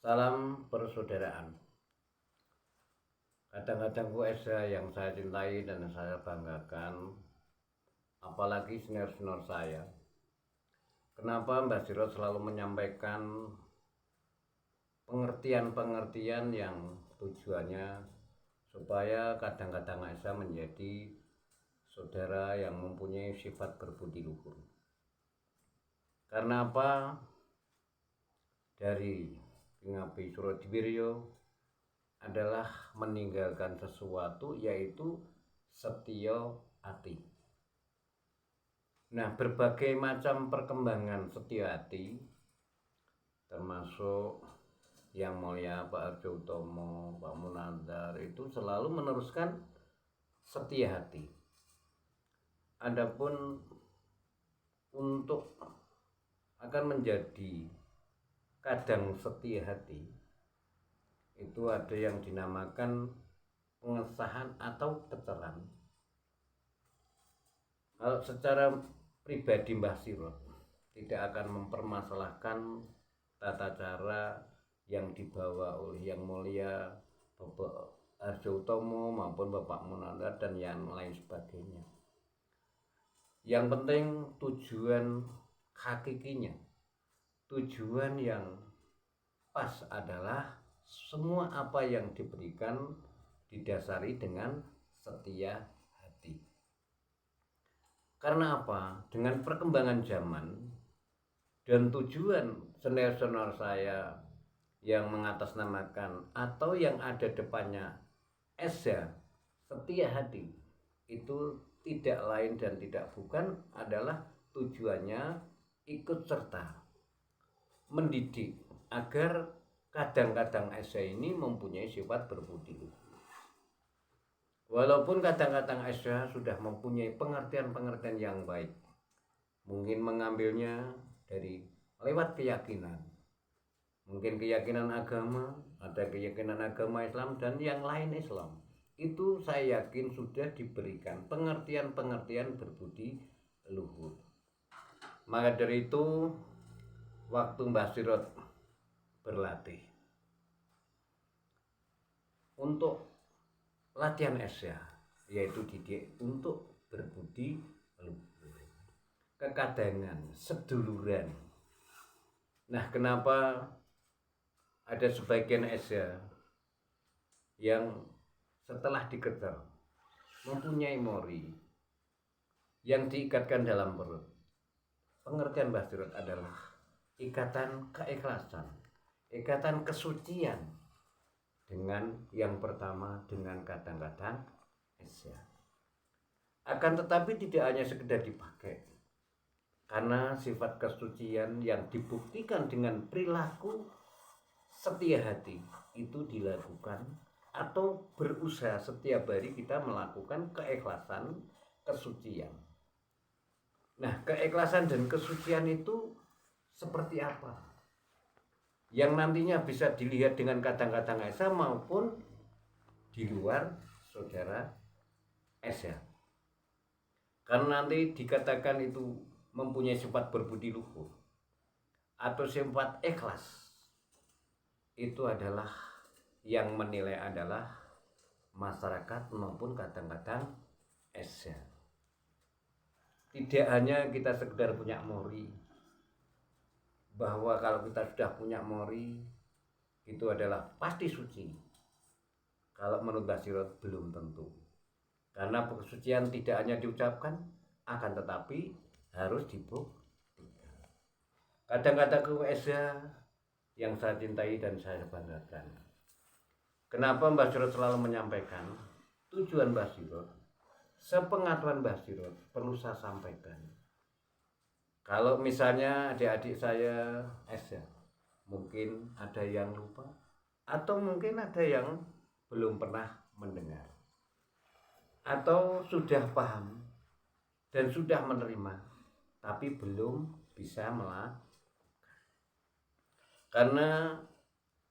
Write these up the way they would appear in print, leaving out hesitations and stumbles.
Salam persaudaraan. Kadang-kadang Esa yang saya cintai dan saya banggakan, apalagi senior-senior saya. Kenapa Mbah Sirot selalu menyampaikan pengertian-pengertian yang tujuannya supaya kadang-kadang Esa menjadi saudara yang mempunyai sifat berbudi luhur. Karena apa? Dari Pingapi Surodiwiryo adalah meninggalkan sesuatu, yaitu setya ati. Nah, berbagai macam perkembangan setya ati, termasuk yang mulia Pak Arjo Utomo, Pak Munandar, itu selalu meneruskan setya hati. Adapun untuk akan menjadi kadang setya hati, itu ada yang dinamakan pengesahan atau keceran. Kalau secara pribadi Mbah Sirot tidak akan mempermasalahkan tata cara yang dibawa oleh yang mulia Bapak Arjo Utomo maupun Bapak Munandar dan yang lain sebagainya. Yang penting tujuan hakikinya, tujuan yang pas adalah semua apa yang diberikan didasari dengan setya hati. Karena apa? Dengan perkembangan zaman dan tujuan senior-senior saya yang mengatasnamakan atau yang ada depannya Esa setya hati, itu tidak lain dan tidak bukan adalah tujuannya ikut serta mendidik agar kadang-kadang Esa ini mempunyai sifat berbudi luhur. Walaupun kadang-kadang Esa sudah mempunyai pengertian-pengertian yang baik, mungkin mengambilnya dari lewat keyakinan, mungkin keyakinan agama, ada keyakinan agama Islam dan yang lain Islam. Itu saya yakin sudah diberikan pengertian-pengertian berbudi luhur. Maka dari itu, waktu Mbah Sirot berlatih untuk latihan Esa, yaitu didik untuk berbudi luhur, kekadangan, seduluran. Nah, kenapa ada sebagian Esa yang setelah dikejar mempunyai mori yang diikatkan dalam perut? Pengertian Mbah Sirot adalah ikatan keikhlasan, ikatan kesucian dengan yang pertama dengan kadang-kadang Esa. Akan tetapi tidak hanya sekedar dipakai, karena sifat kesucian yang dibuktikan dengan perilaku setya hati itu dilakukan atau berusaha setiap hari kita melakukan keikhlasan, kesucian. Nah, keikhlasan dan kesucian itu seperti apa? Yang nantinya bisa dilihat dengan kadang-kadang Esa maupun di luar saudara Esa. Karena nanti dikatakan itu mempunyai sifat berbudi luhur atau sifat ikhlas, itu adalah yang menilai adalah masyarakat maupun kadang-kadang Esa. Tidak hanya kita sekedar punya mori, bahwa kalau kita sudah punya mori itu adalah pasti suci. Kalau menurut Mbah Sirot belum tentu, karena kesucian tidak hanya diucapkan, akan tetapi harus dibuktikan. Kadang-kadang Esa yang saya cintai dan saya banggakan. Kenapa Mbah Sirot selalu menyampaikan tujuan Mbah Sirot, sepengetahuan Mbah Sirot perlu saya sampaikan. Kalau misalnya adik-adik saya Esa, mungkin ada yang lupa atau mungkin ada yang belum pernah mendengar atau sudah paham dan sudah menerima tapi belum bisa melakukan. Karena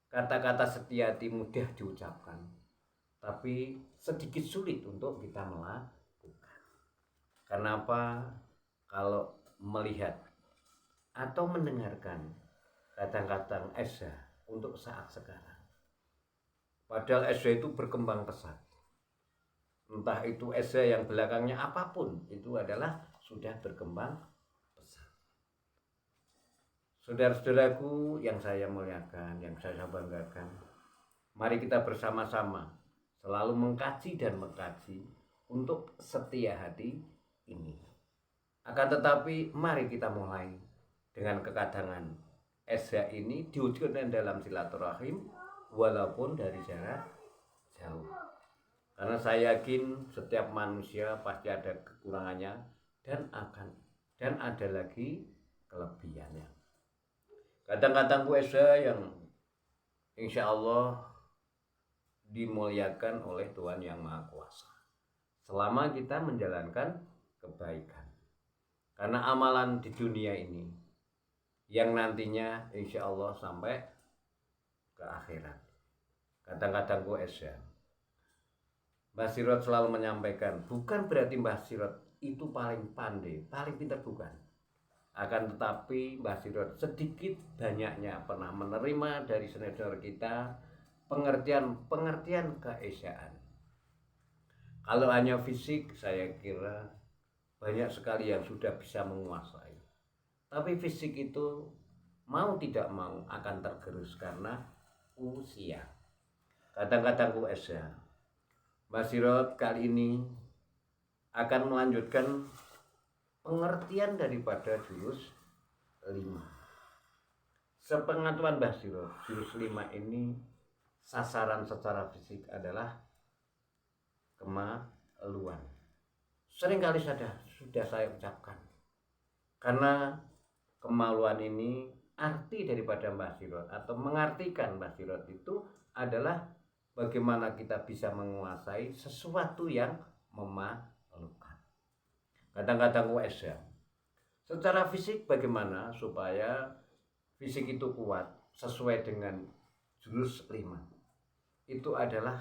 kata-kata setya hati mudah diucapkan, tapi sedikit sulit untuk kita melakukan. Kenapa? Kalau melihat atau mendengarkan kadang-kadang Esa untuk saat sekarang. Padahal SD itu berkembang pesat. Entah itu SD yang belakangnya apapun, itu adalah sudah berkembang pesat. Saudara-saudaraku yang saya muliakan, yang saya banggakan, mari kita bersama-sama selalu mengkaji dan mengkaji untuk setia hati ini. Akan tetapi mari kita mulai dengan kekadangan SD ini diwujudkan dalam silaturahim walaupun dari jarak jauh. Karena saya yakin setiap manusia pasti ada kekurangannya dan ada lagi kelebihannya. Kadang-kadang Esa yang insya Allah dimuliakan oleh Tuhan Yang Maha Kuasa selama kita menjalankan kebaikan. Karena amalan di dunia ini yang nantinya insya Allah sampai ke akhirat. Kadang-kadang Esa Mbah Sirot selalu menyampaikan, bukan berarti Mbah Sirot itu paling pandai, paling pintar, bukan. Akan tetapi Mbah Sirot sedikit banyaknya pernah menerima dari senior kita pengertian keesaan. Kalau hanya fisik, saya kira banyak sekali yang sudah bisa menguasai. Tapi fisik itu mau tidak mau akan tergerus karena usia. Kadang-kadang usia. Mbah Sirot kali ini akan melanjutkan pengertian daripada jurus 5. Sepengetahuan Mbah Sirot, jurus 5 ini sasaran secara fisik adalah kemaluan. Seringkali sudah saya ucapkan. Karena kemaluan ini arti daripada Mbah Sirot atau mengartikan Mbah Sirot itu adalah bagaimana kita bisa menguasai sesuatu yang memalukan. Kadang-kadang Esa secara fisik bagaimana supaya fisik itu kuat sesuai dengan jurus 5. Itu adalah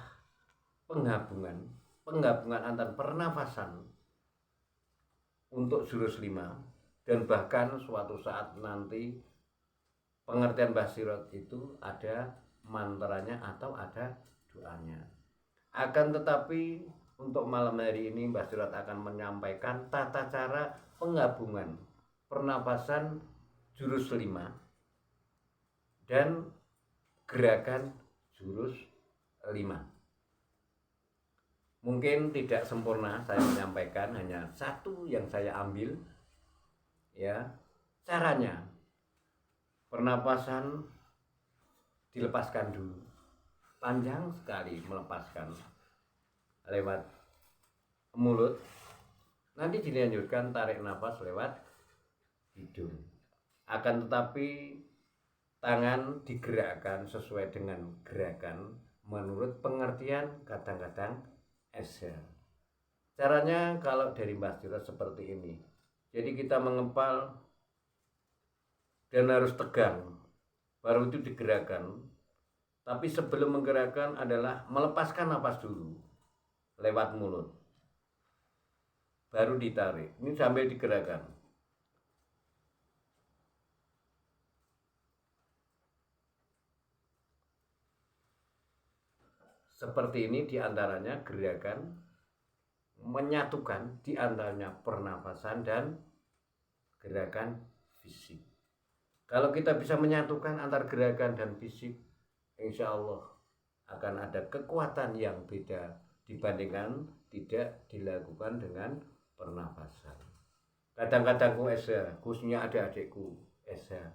penggabungan antar pernafasan untuk jurus 5 dan bahkan suatu saat nanti pengertian Mbah Sirot itu ada mantranya atau ada doanya. Akan tetapi untuk malam hari ini Mbah Sirot akan menyampaikan tata cara penggabungan pernapasan jurus 5 dan gerakan jurus 5. Mungkin tidak sempurna saya menyampaikan, hanya satu yang saya ambil ya. Caranya pernapasan dilepaskan dulu. Panjang sekali melepaskan lewat mulut, nanti dilanjutkan tarik nafas lewat hidung. Akan tetapi tangan digerakkan sesuai dengan gerakan menurut pengertian kadang-kadang Esa. Caranya kalau dari Mbah Sirot seperti ini. Jadi kita mengepal dan harus tegang, baru itu digerakkan. Tapi sebelum menggerakkan adalah melepaskan napas dulu lewat mulut, baru ditarik. Ini sambil digerakkan. Seperti ini diantaranya gerakan menyatukan diantaranya pernafasan dan gerakan fisik. Kalau kita bisa menyatukan antar gerakan dan fisik, insya Allah akan ada kekuatan yang beda dibandingkan tidak dilakukan dengan pernafasan. Kadang-kadang Esa, khususnya adik-adikku Esa,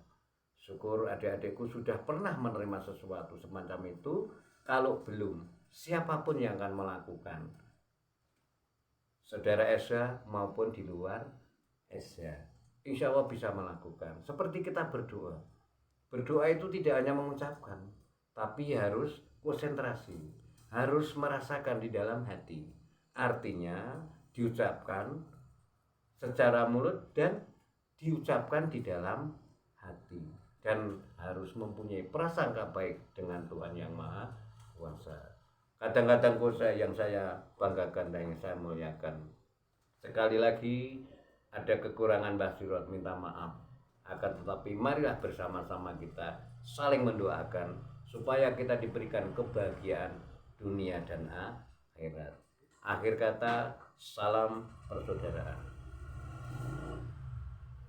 syukur adik-adikku sudah pernah menerima sesuatu semacam itu. Kalau belum, siapapun yang akan melakukan, saudara Esa maupun di luar Esa, insya Allah bisa melakukan. Seperti kita berdoa. Berdoa itu tidak hanya mengucapkan, tapi harus konsentrasi, harus merasakan di dalam hati. Artinya diucapkan secara mulut dan diucapkan di dalam hati, dan harus mempunyai prasangka baik dengan Tuhan Yang Maha Kuasa. Kadang-kadang yang saya banggakan dan yang saya muliakan, sekali lagi ada kekurangan Mbah Sirot, minta maaf. Akan tetapi marilah bersama-sama kita saling mendoakan supaya kita diberikan kebahagiaan dunia dan akhirat. Akhir kata, salam persaudaraan.